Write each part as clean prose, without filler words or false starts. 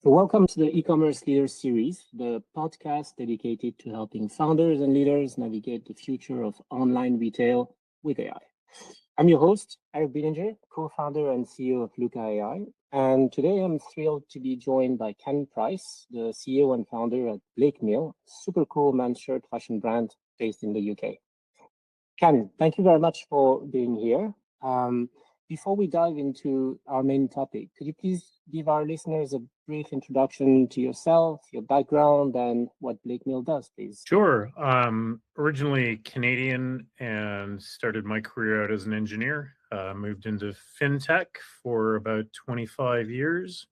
So welcome to the e-commerce leaders series, the podcast dedicated to helping founders and leaders navigate the future of online retail with AI. I'm your host, Eric Bidinger, co-founder and CEO of Luca AI. And today I'm thrilled to be joined by Ken Price, the CEO and founder at Blake Mill, super cool men's shirt fashion brand based in the UK. Ken, thank you very much for being here. Before we dive into our main topic, could you please give our listeners a brief introduction to yourself, your background, and what Blake Mill does, please? Sure. Originally Canadian and started my career out as an engineer. Moved into fintech for about 25 years.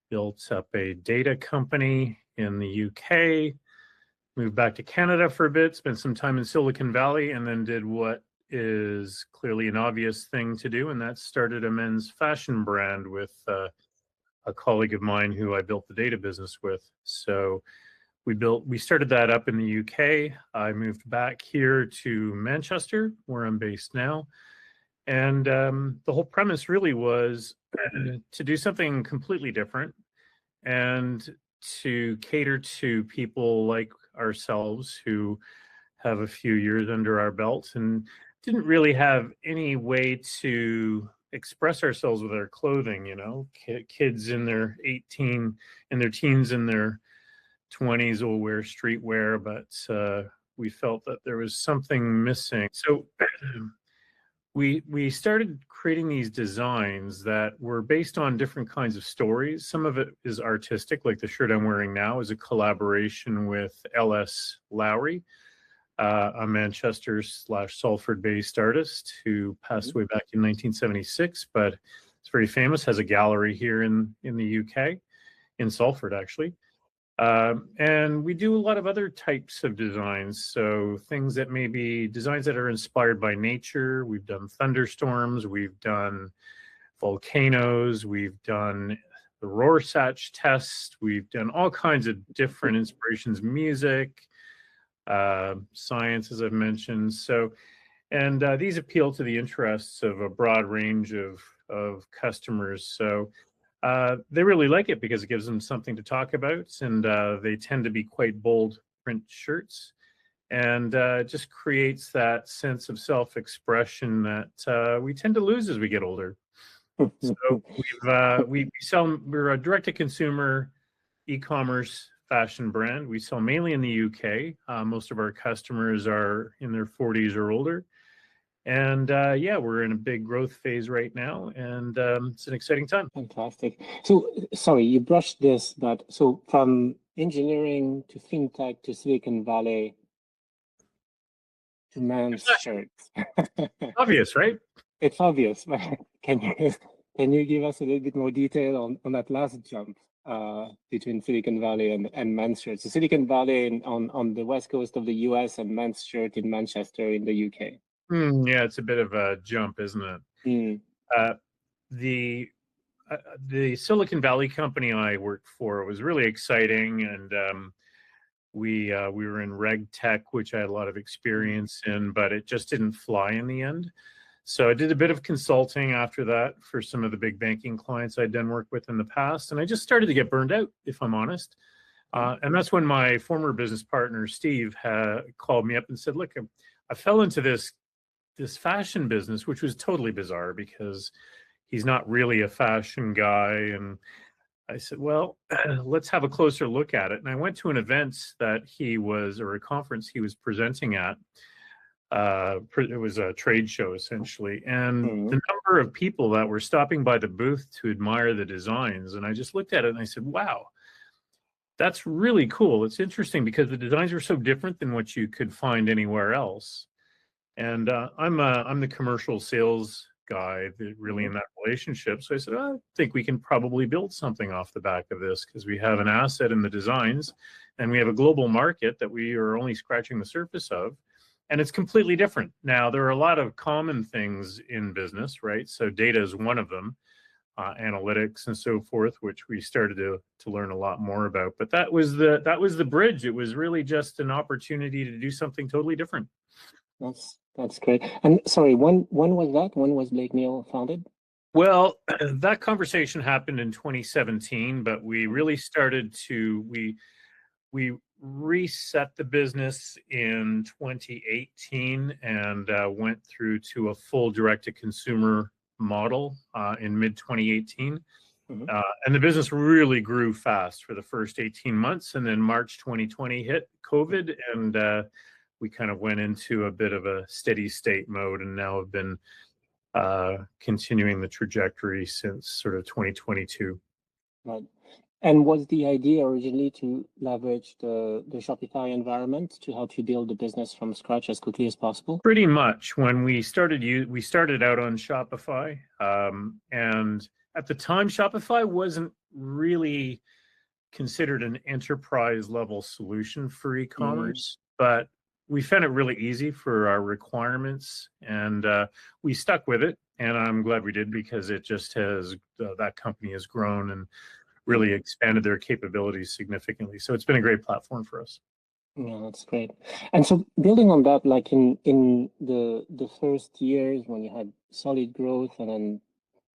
Built up a data company in the UK. Moved back to Canada for a bit, spent some time in Silicon Valley, and then did what is clearly an obvious thing to do, and that started a men's fashion brand with a colleague of mine who I built the data business with. So we started that up in the UK. I moved back here to Manchester, where I'm based now. And the whole premise really was to do something completely different and to cater to people like ourselves who have a few years under our belts and didn't really have any way to express ourselves with our clothing. You know, kids in their teens and their 20s will wear streetwear, but we felt that there was something missing. So we started creating these designs that were based on different kinds of stories. Some of it is artistic, like the shirt I'm wearing now is a collaboration with Lowry, a Manchester/Salford-based artist who passed away back in 1976, but it's very famous, has a gallery here in the UK, in Salford actually. And we do a lot of other types of designs. So things that may be designs that are inspired by nature. We've done thunderstorms, we've done volcanoes, we've done the Rorschach test, we've done all kinds of different inspirations, music, science, as I've mentioned. So, and these appeal to the interests of a broad range of customers. So they really like it because it gives them something to talk about, and they tend to be quite bold print shirts, and just creates that sense of self-expression that we tend to lose as we get older. So we're a direct-to-consumer e-commerce fashion brand. We sell mainly in the UK. Most of our customers are in their 40s or older. And yeah, we're in a big growth phase right now, and it's an exciting time. Fantastic. So, sorry, you brushed this, but so from engineering to fintech to Silicon Valley to men's shirts. Obvious, right? It's obvious, but can you give us a little bit more detail on that last jump between Silicon Valley and men's shirts? So Silicon Valley on the west coast of the US and men's shirt in Manchester in the UK. Yeah, it's a bit of a jump, isn't it? The Silicon Valley company I worked for was really exciting, and we were in reg tech, which I had a lot of experience in, but it just didn't fly in the end. So I did a bit of consulting after that for some of the big banking clients I'd done work with in the past, and I just started to get burned out, if I'm honest. And that's when my former business partner, Steve, called me up and said, look, I fell into this fashion business, which was totally bizarre because he's not really a fashion guy. And I said, well, let's have a closer look at it. And I went to an event that or a conference he was presenting at. It was a trade show, essentially. And the number of people that were stopping by the booth to admire the designs. And I just looked at it and I said, wow, that's really cool. It's interesting because the designs were so different than what you could find anywhere else. And I'm the commercial sales guy really in that relationship. So I said, I think we can probably build something off the back of this because we have an asset in the designs and we have a global market that we are only scratching the surface of. And it's completely different. Now, there are a lot of common things in business, right? So data is one of them, analytics and so forth, which we started to learn a lot more about. But that was the bridge. It was really just an opportunity to do something totally different. That's great. And sorry, when was that? When was Blake Mill founded? Well, that conversation happened in 2017, but we really started to we reset the business in 2018 and went through to a full direct-to-consumer model in mid 2018. Mhm. And the business really grew fast for the first 18 months. And then March 2020 hit COVID, and we kind of went into a bit of a steady state mode, and now have been continuing the trajectory since sort of 2022. Right. And was the idea originally to leverage the Shopify environment to help you build the business from scratch as quickly as possible? Pretty much. When we started out on Shopify, and at the time, Shopify wasn't really considered an enterprise level solution for e-commerce, but we found it really easy for our requirements, and we stuck with it. And I'm glad we did, because it just has that company has grown and really expanded their capabilities significantly. So it's been a great platform for us. Yeah, that's great. And so building on that, like in the first years when you had solid growth and then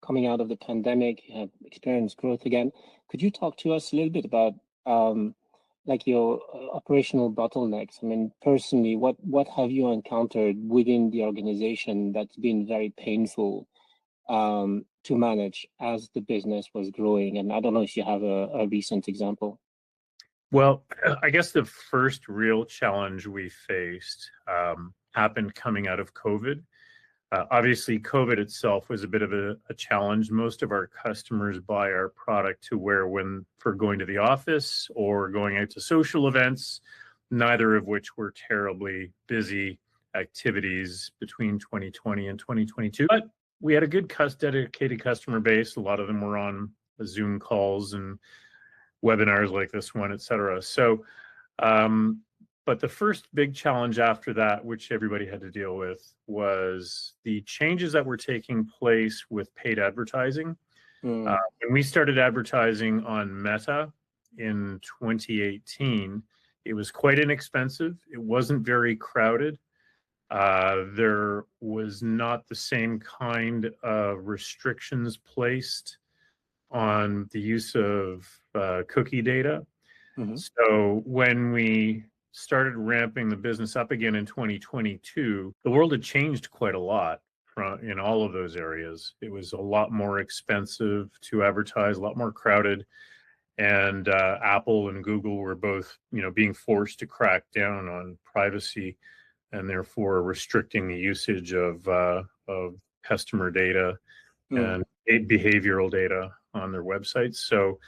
coming out of the pandemic, you have experienced growth again. Could you talk to us a little bit about like your operational bottlenecks? I mean, personally, what have you encountered within the organization that's been very painful to manage as the business was growing? And I don't know if you have a recent example. Well, I guess the first real challenge we faced happened coming out of COVID. Obviously, COVID itself was a bit of a challenge. Most of our customers buy our product to wear when for going to the office or going out to social events, neither of which were terribly busy activities between 2020 and 2022. But we had a good dedicated customer base. A lot of them were on Zoom calls and webinars like this one, et cetera. So, but the first big challenge after that, which everybody had to deal with, was the changes that were taking place with paid advertising. When we started advertising on Meta in 2018, it was quite inexpensive. It wasn't very crowded. There was not the same kind of restrictions placed on the use of cookie data. So when we started ramping the business up again in 2022, the world had changed quite a lot in all of those areas. It was a lot more expensive to advertise, a lot more crowded, and Apple and Google were both, being forced to crack down on privacy and therefore restricting the usage of customer data and behavioral data on their websites. So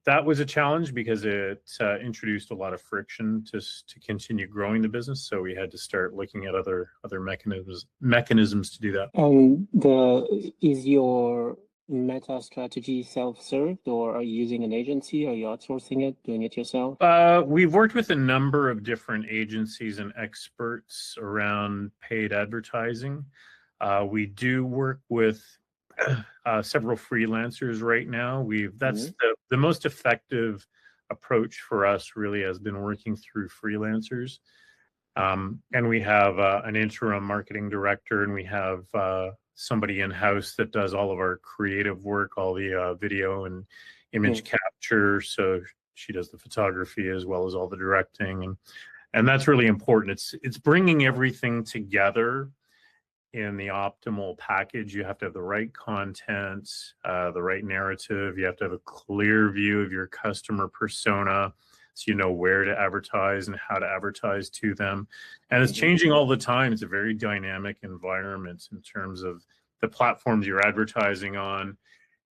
that was a challenge because it introduced a lot of friction to continue growing the business. So we had to start looking at other mechanisms to do that. And is your Meta strategy self-served, or are you using an agency? Are you outsourcing it, doing it yourself? We've worked with a number of different agencies and experts around paid advertising. We do work with several freelancers right now. That's the most effective approach for us really has been working through freelancers. And we have an interim marketing director, and we have somebody in-house that does all of our creative work, all the video and image capture. So she does the photography as well as all the directing, and that's really important. It's bringing everything together in the optimal package. You have to have the right content, the right narrative. You have to have a clear view of your customer persona, so you know where to advertise and how to advertise to them. And it's changing all the time. It's a very dynamic environment in terms of the platforms you're advertising on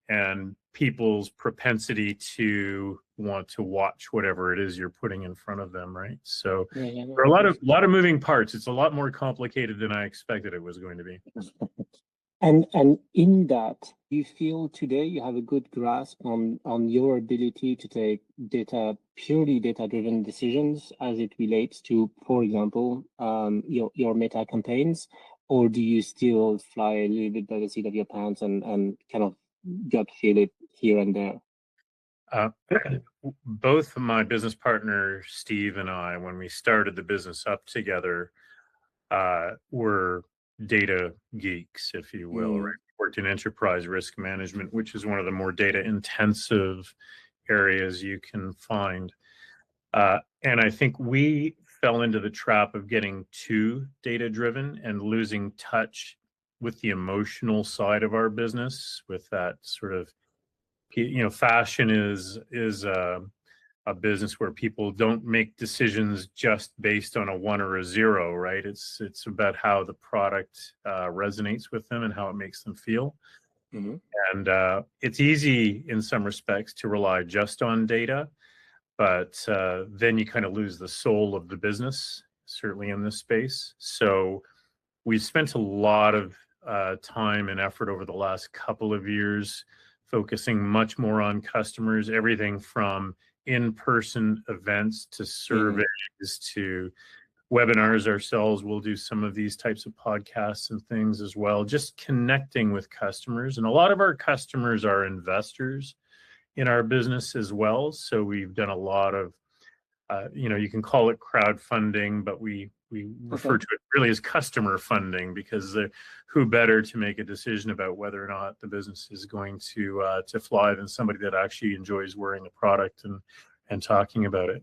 and people's propensity to want to watch whatever it is you're putting in front of them, right? So there are a lot of moving parts. It's a lot more complicated than I expected it was going to be. And in that, do you feel today you have a good grasp on your ability to take purely data-driven decisions as it relates to, for example, your Meta campaigns, or do you still fly a little bit by the seat of your pants and kind of gut feel it here and there? Both my business partner, Steve, and I, when we started the business up together, were data geeks, if you will, right? worked in enterprise risk management, which is one of the more data intensive areas you can find. And I think we fell into the trap of getting too data driven and losing touch with the emotional side of our business, with that sort of, fashion is a business where people don't make decisions just based on a 1 or a 0, right? It's about how the product resonates with them and how it makes them feel. Mm-hmm. And it's easy in some respects to rely just on data, but then you kind of lose the soul of the business, certainly in this space. So we've spent a lot of time and effort over the last couple of years focusing much more on customers, everything from in-person events to surveys to webinars ourselves. We'll do some of these types of podcasts and things as well, just connecting with customers. And a lot of our customers are investors in our business as well. So we've done a lot of, you can call it crowdfunding, but we refer to it really as customer funding, because who better to make a decision about whether or not the business is going to fly than somebody that actually enjoys wearing a product and talking about it.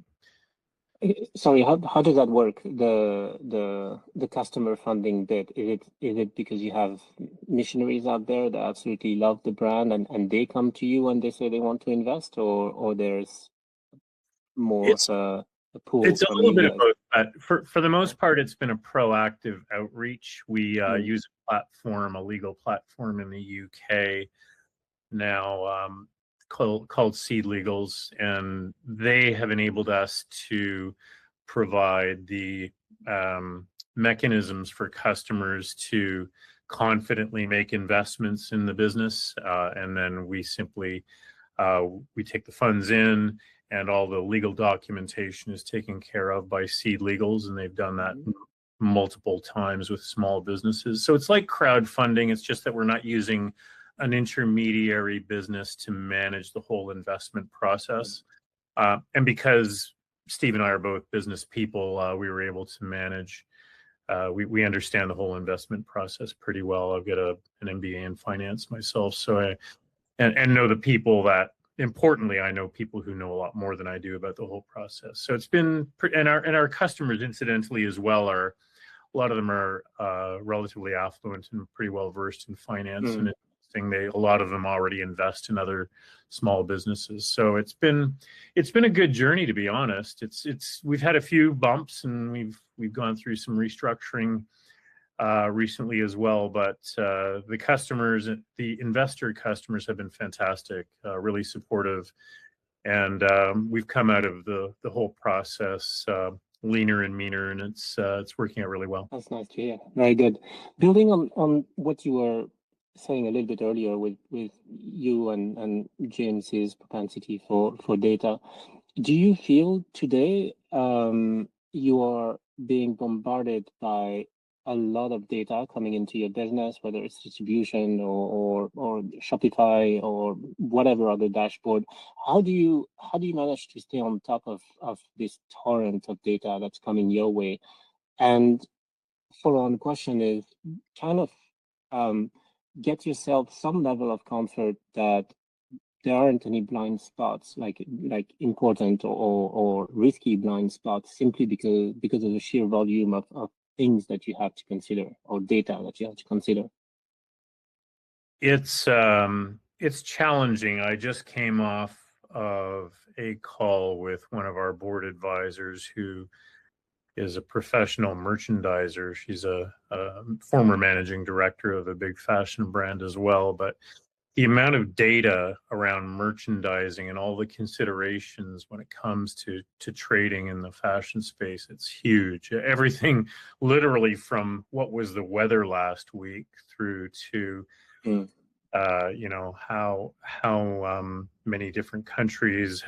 Sorry, how does that work? The customer funding bit, is it because you have missionaries out there that absolutely love the brand and they come to you and they say they want to invest, or there's more of a pool? It's a little bit of both, but for the most part, it's been a proactive outreach. We use a legal platform in the UK now, called Seed Legals, and they have enabled us to provide the mechanisms for customers to confidently make investments in the business, and then we simply we take the funds in, and all the legal documentation is taken care of by Seed Legals, and they've done that multiple times with small businesses. So it's like crowdfunding. It's just that we're not using an intermediary business to manage the whole investment process. And because Steve and I are both business people, we were able to manage. We understand the whole investment process pretty well. I've got an MBA in finance myself, so and know the people that. Importantly, I know people who know a lot more than I do about the whole process. So it's been, and our customers, incidentally, as well, a lot of them are relatively affluent and pretty well versed in finance, and a lot of them already invest in other small businesses. So it's been a good journey, to be honest. We've had a few bumps, and we've gone through some restructuring recently as well, but the customers, the investor customers, have been fantastic, really supportive, and we've come out of the whole process leaner and meaner, and it's working out really well. That's nice to hear. Very good. Building on what you were saying a little bit earlier with you and James's propensity for data, do you feel today you are being bombarded by a lot of data coming into your business, whether it's distribution or Shopify or whatever other dashboard? How do you manage to stay on top of this torrent of data that's coming your way? And follow-on question is kind of get yourself some level of comfort that there aren't any blind spots, like important or risky blind spots, simply because of the sheer volume of things that you have to consider, or data that you have to consider. It's challenging. I just came off of a call with one of our board advisors who is a professional merchandiser. She's a former managing director of a big fashion brand as well, but the amount of data around merchandising and all the considerations when it comes to trading in the fashion space, it's huge. Everything literally from what was the weather last week through to how many different countries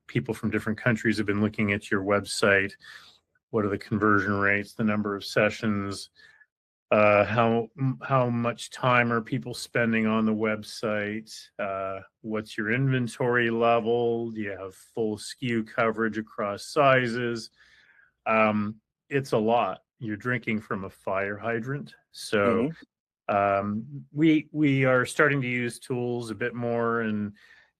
people from different countries have been looking at your website. What are the conversion rates, the number of sessions, how much time are people spending on the website? What's your inventory level? Do you have full SKU coverage across sizes? It's a lot. You're drinking from a fire hydrant. So We are starting to use tools a bit more, and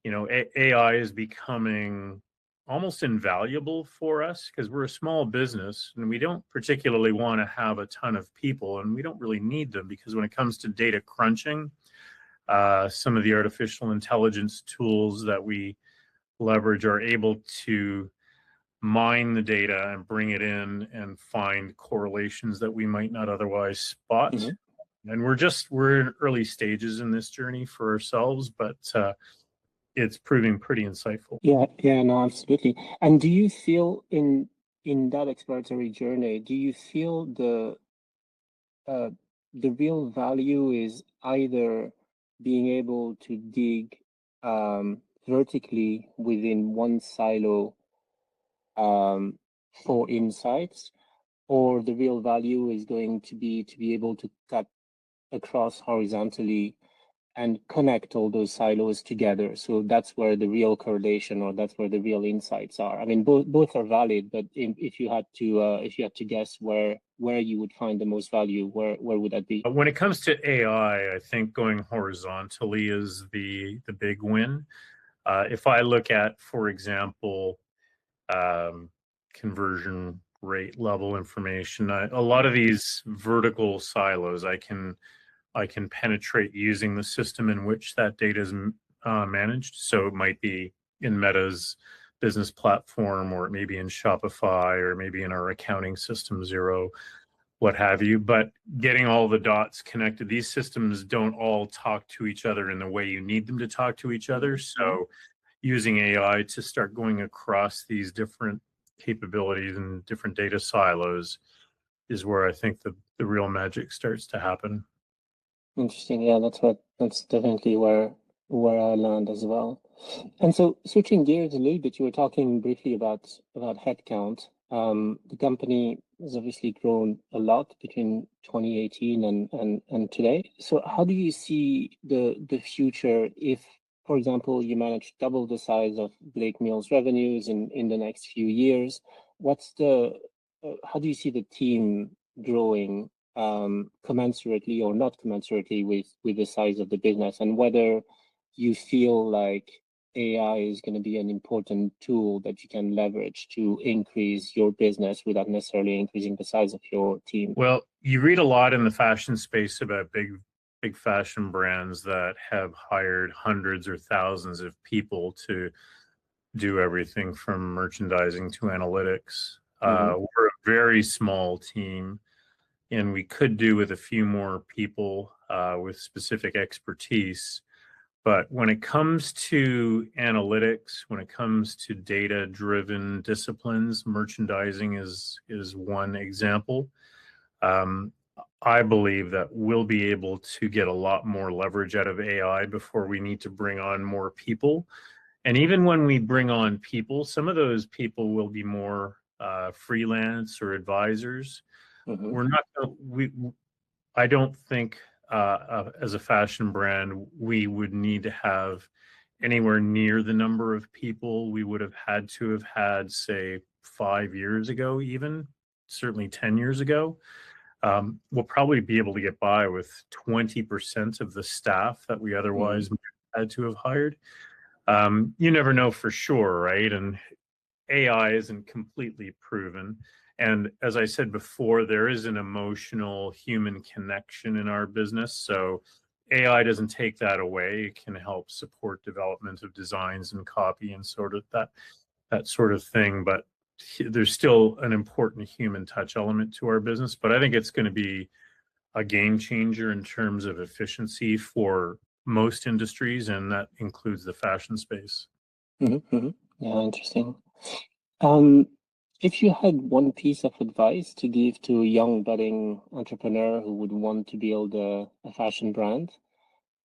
AI is becoming almost invaluable for us because we're a small business and we don't particularly want to have a ton of people, and we don't really need them because when it comes to data crunching, some of the artificial intelligence tools that we leverage are able to mine the data and bring it in and find correlations that we might not otherwise spot. Mm-hmm. And we're in early stages in this journey for ourselves, but it's proving pretty insightful. Yeah, no, absolutely. And do you feel in that exploratory journey, do you feel the real value is either being able to dig vertically within one silo for insights, or the real value is going to be able to cut across horizontally and connect all those silos together? So that's where the real correlation, or that's where the real insights are. I mean, both are valid, but if you had to guess where you would find the most value, where would that be? When it comes to AI, I think going horizontally is the big win. If I look at, for example, conversion rate level information, a lot of these vertical silos I can penetrate using the system in which that data is managed. So it might be in Meta's business platform, or it may be in Shopify, or maybe in our accounting system, Xero, what have you. But getting all the dots connected, these systems don't all talk to each other in the way you need them to talk to each other. So using AI to start going across these different capabilities and different data silos is where I think the real magic starts to happen. Interesting. Yeah, that's definitely where I land as well. And so switching gears a little bit, you were talking briefly about headcount. The company has obviously grown a lot between 2018 and today. So how do you see the future if, for example, you manage to double the size of Blake Mills revenues in the next few years? What's how do you see the team growing commensurately or not commensurately with the size of the business, and whether you feel like AI is going to be an important tool that you can leverage to increase your business without necessarily increasing the size of your team? Well, you read a lot in the fashion space about big fashion brands that have hired hundreds or thousands of people to do everything from merchandising to analytics. We're a very small team, and we could do with a few more people with specific expertise. But when it comes to analytics, when it comes to data-driven disciplines, merchandising is one example. I believe that we'll be able to get a lot more leverage out of AI before we need to bring on more people. And even when we bring on people, some of those people will be more freelance or advisors. We're not. I don't think as a fashion brand we would need to have anywhere near the number of people we would have had, say, 5 years ago, even certainly 10 years ago. We'll probably be able to get by with 20% of the staff that we otherwise had to have hired. You never know for sure, right? And AI isn't completely proven. And as I said before, there is an emotional human connection in our business. So AI doesn't take that away. It can help support development of designs and copy and sort of that sort of thing. But there's still an important human touch element to our business. But I think it's going to be a game changer in terms of efficiency for most industries, and that includes the fashion space. Yeah, interesting. If you had one piece of advice to give to a young budding entrepreneur who would want to build a fashion brand,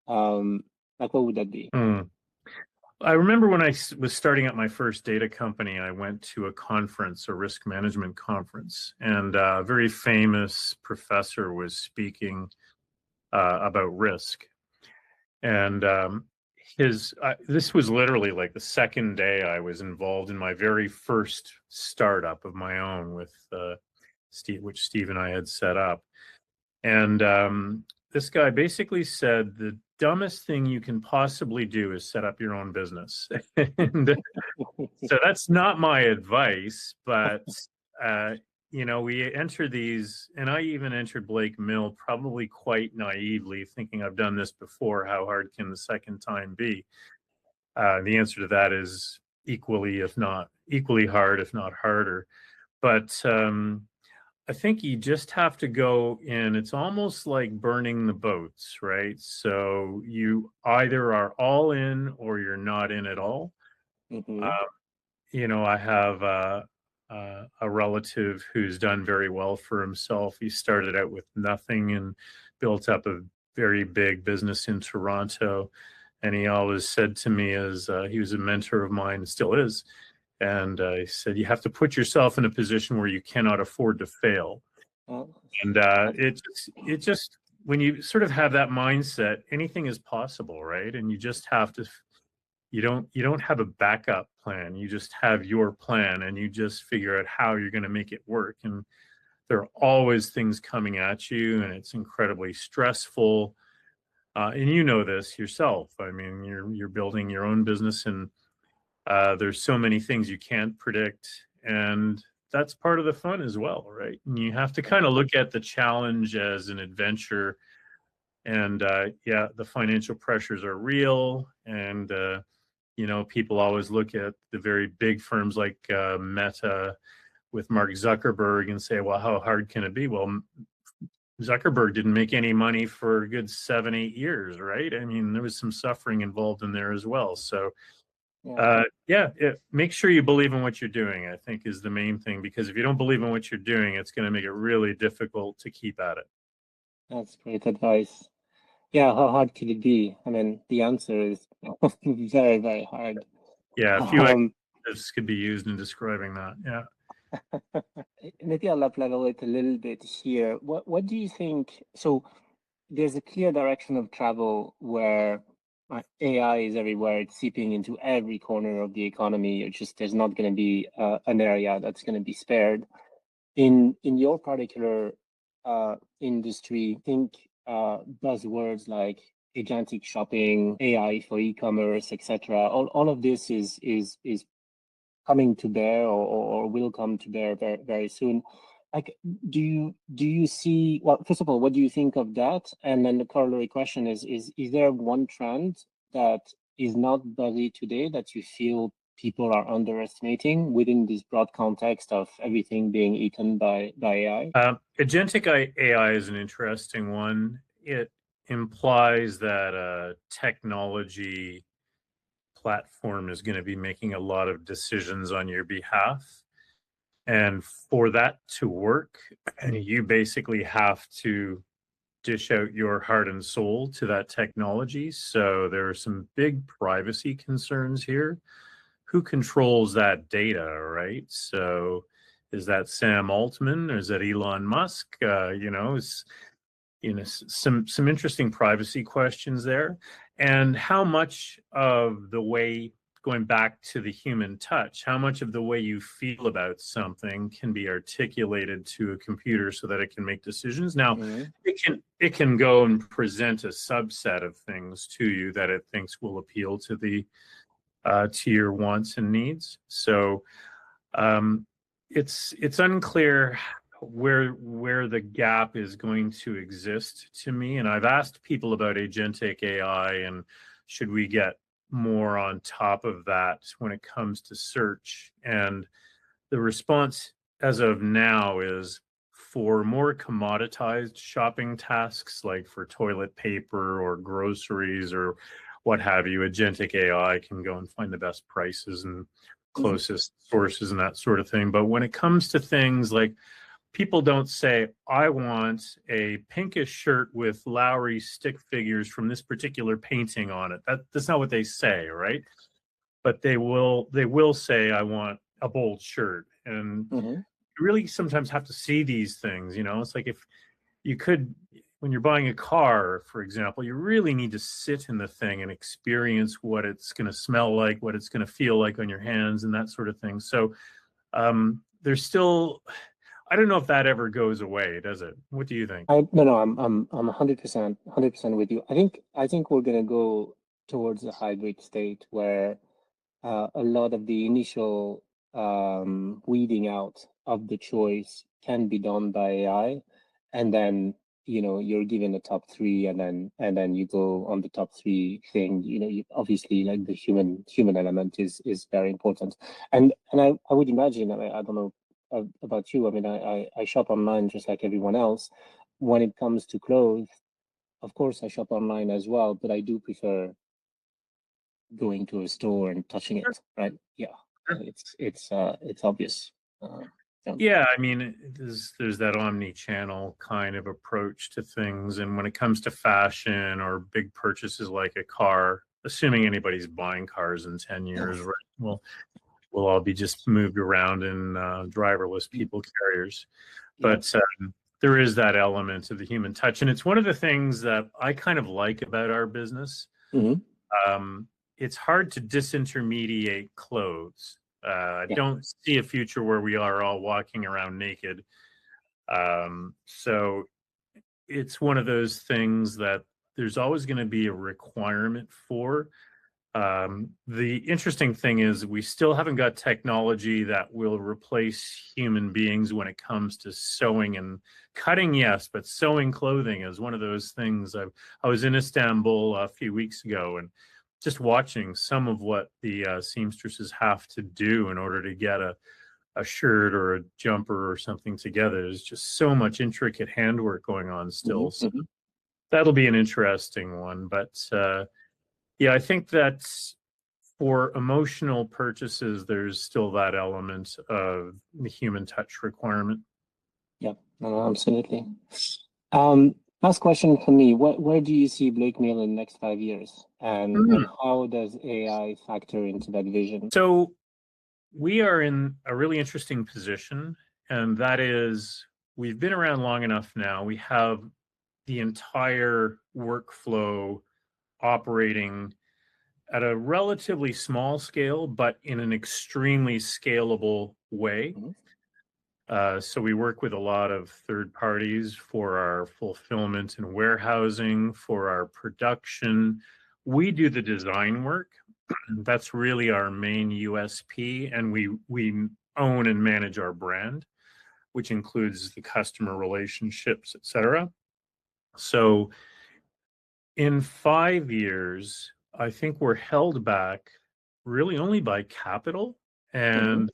like what would that be? I remember when I was starting up my first data company, I went to a conference, a risk management conference, and a very famous professor was speaking about risk. And this was literally like the second day I was involved in my very first startup of my own with Steve, which Steve and I had set up. And this guy basically said the dumbest thing you can possibly do is set up your own business. And so that's not my advice, but we enter these, and I even entered Blake Mill probably quite naively, thinking I've done this before. How hard can the second time be? The answer to that is equally hard, if not harder. But I think you just have to go in. It's almost like burning the boats, right? So you either are all in or you're not in at all. Mm-hmm. I have a relative who's done very well for himself. He started out with nothing and built up a very big business in Toronto. And he always said to me, as he was a mentor of mine, still is, and he said, you have to put yourself in a position where you cannot afford to fail. Oh. And it just, when you sort of have that mindset, anything is possible, right? And you just have to, you don't have a backup plan. You just have your plan, and you just figure out how you're going to make it work. And there are always things coming at you, and it's incredibly stressful. And you know this yourself. I mean, you're building your own business, and there's so many things you can't predict, and that's part of the fun as well, right? And you have to kind of look at the challenge as an adventure. And the financial pressures are real, and people always look at the very big firms like Meta with Mark Zuckerberg and say, well, how hard can it be? Well, Zuckerberg didn't make any money for a good 7-8 years, right? I mean, there was some suffering involved in there as well. So make sure you believe in what you're doing, I think, is the main thing, because if you don't believe in what you're doing, it's going to make it really difficult to keep at it. That's great advice. Yeah, how hard could it be? I mean, the answer is very, very hard. Yeah, a few adjectives could be used in describing that. Yeah. Maybe I'll up level it a little bit here. What do you think? So there's a clear direction of travel where AI is everywhere. It's seeping into every corner of the economy. There's not going to be an area that's going to be spared. In your particular industry, I think buzzwords like agentic shopping, AI for e-commerce, etc. All of this is coming to bear or will come to bear very, very soon. Like, do you see, well, first of all, what do you think of that? And then the corollary question is there one trend that is not buzzy today that you feel people are underestimating within this broad context of everything being eaten by AI? Agentic AI is an interesting one. It implies that a technology platform is going to be making a lot of decisions on your behalf. And for that to work, you basically have to dish out your heart and soul to that technology. So there are some big privacy concerns here. Who controls that data, right? So is that Sam Altman or is that Elon Musk? Some interesting privacy questions there. And how much of the way, going back to the human touch, how much of the way you feel about something can be articulated to a computer so that it can make decisions? Now, it can go and present a subset of things to you that it thinks will appeal to to your wants and needs. So it's unclear where the gap is going to exist to me. And I've asked people about agentic AI and should we get more on top of that when it comes to search. And the response as of now is for more commoditized shopping tasks, like for toilet paper or groceries or what have you, agentic AI can go and find the best prices and closest sources and that sort of thing. But when it comes to things like, people don't say, I want a pinkish shirt with Lowry stick figures from this particular painting on it. That's not what they say, right? But they will say, I want a bold shirt. And you really sometimes have to see these things, It's like if you could, when you're buying a car, for example, you really need to sit in the thing and experience what it's going to smell like, what it's going to feel like on your hands and that sort of thing. So there's still... I don't know if that ever goes away, does it? What do you think? No, I'm 100% with you. I think we're gonna go towards a hybrid state where a lot of the initial weeding out of the choice can be done by AI, and then you're given a top three, and then you go on the top three thing. Obviously, like the human element is very important, and I would imagine. I don't know about you. I mean, I shop online just like everyone else. When it comes to clothes, of course, I shop online as well, but I do prefer going to a store and touching Sure, it, right? Yeah, sure. it's obvious. Yeah. Yeah, I mean, there's that omni-channel kind of approach to things, and when it comes to fashion or big purchases like a car, assuming anybody's buying cars in 10 years, right? We'll all be just moved around in driverless people carriers. Yeah. But there is that element of the human touch, and it's one of the things that I kind of like about our business. Hmm. It's hard to disintermediate clothes. I Yeah. don't see a future where we are all walking around naked. So it's one of those things that there's always going to be a requirement for. The interesting thing is we still haven't got technology that will replace human beings when it comes to sewing and cutting, yes, but sewing clothing is one of those things. I was in Istanbul a few weeks ago and just watching some of what the seamstresses have to do in order to get a shirt or a jumper or something together. There's just so much intricate handwork going on still. So Hmm. that'll be an interesting one. But yeah, I think that's for emotional purchases, there's still that element of the human touch requirement. Yeah. No, absolutely. Last question for me. Where do you see Blake Mill in the next 5 years, and how does AI factor into that vision? So we are in a really interesting position, and that is we've been around long enough now. We have the entire workflow operating at a relatively small scale, but in an extremely scalable way. Mhm. So we work with a lot of third parties for our fulfillment and warehousing, for our production. We do the design work. That's really our main USP, and we own and manage our brand, which includes the customer relationships, et cetera. So in 5 years, I think we're held back really only by capital. Mhm. And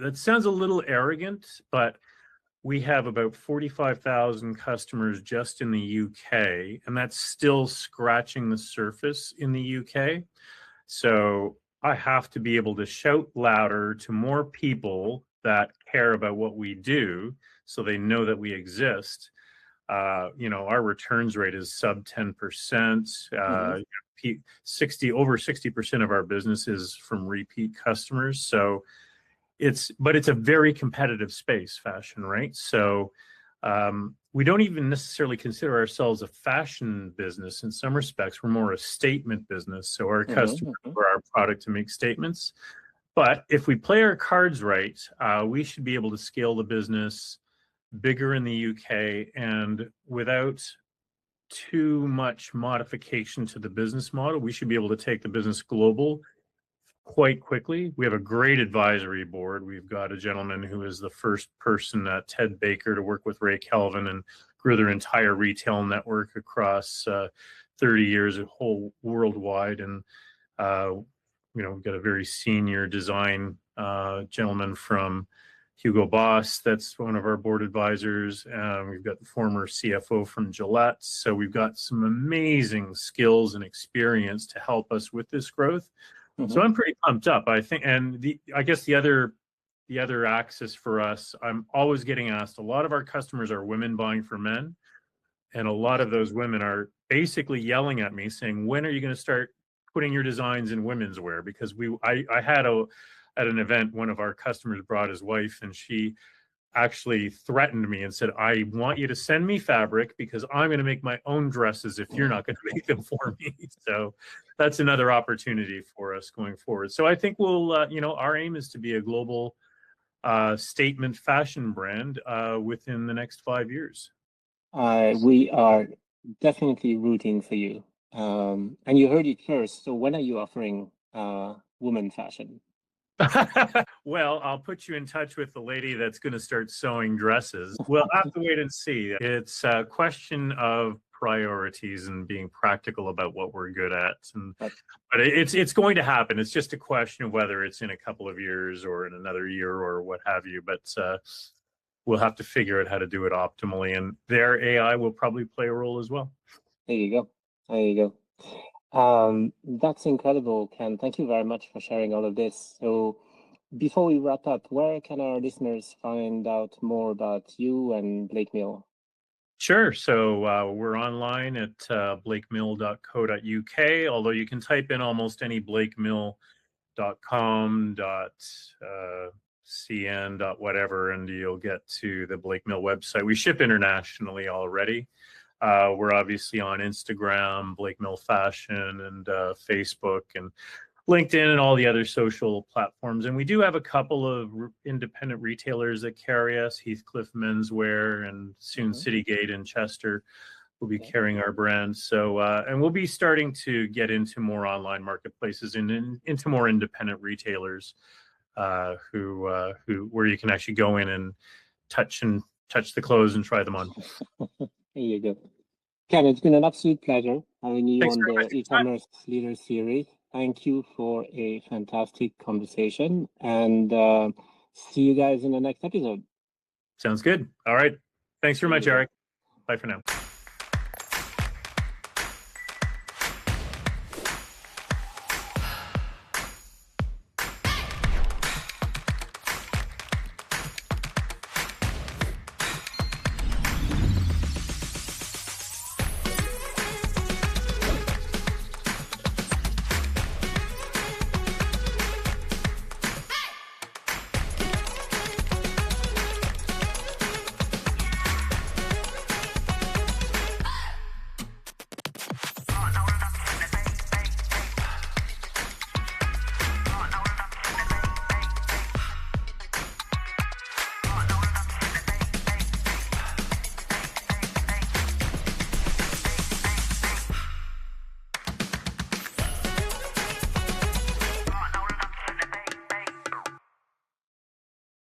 that sounds a little arrogant, but we have about 45,000 customers just in the UK, and that's still scratching the surface in the UK. So I have to be able to shout louder to more people that care about what we do so they know that we exist. Our returns rate is sub 10%. Mhm. 60% of our business is from repeat customers. So it's a very competitive space, fashion, right? So we don't even necessarily consider ourselves a fashion business in some respects. We're more a statement business. So our customers Mhm. wear our product to make statements. But if we play our cards right, we should be able to scale the business bigger in the UK and without too much modification to the business model. We should be able to take the business global quite quickly. We have a great advisory board. We've got a gentleman who is the first person, Ted Baker, to work with Ray Kelvin and grew their entire retail network across 30 years, whole worldwide. And we've got a very senior design gentleman from Hugo Boss. That's one of our board advisors. We've got the former CFO from Gillette. So we've got some amazing skills and experience to help us with this growth. So Mhm. I'm pretty pumped up, I think. And I guess the other axis for us, I'm always getting asked, a lot of our customers are women buying for men. And a lot of those women are basically yelling at me saying, when are you going to start putting your designs in women's wear? Because I had at an event, one of our customers brought his wife, and she actually threatened me and said, I want you to send me fabric because I'm going to make my own dresses if you're not going to make them for me. So that's another opportunity for us going forward. So I think we'll, our aim is to be a global statement fashion brand within the next 5 years. We are definitely rooting for you. And you heard it first. So when are you offering woman fashion? Well, I'll put you in touch with the lady that's going to start sewing dresses. We'll have to wait and see. It's a question of priorities and being practical about what we're good at. But it's going to happen. It's just a question of whether it's in a couple of years or in another year or what have you. But we'll have to figure out how to do it optimally. And their AI will probably play a role as well. There you go. There you go. That's incredible, Ken. Thank you very much for sharing all of this. So before we wrap up, where can our listeners find out more about you and Blake Mill? Sure. So we're online at blakemill.co.uk, although you can type in almost any blakemill.com, .cn, .whatever, and you'll get to the Blake Mill website. We ship internationally already. We're obviously on Instagram, Blake Mill Fashion, and Facebook, and LinkedIn, and all the other social platforms. And we do have a couple of independent retailers that carry us, Heathcliff Menswear and soon Citygate in Chester will be carrying our brand. So, and we'll be starting to get into more online marketplaces and into more independent retailers where you can actually go in and touch the clothes and try them on. There you go. Ken, it's been an absolute pleasure having you on the e-commerce leader series. Thank you for a fantastic conversation, and see you guys in the next episode. Sounds good. All right. Thanks very much, Eric. Bye for now.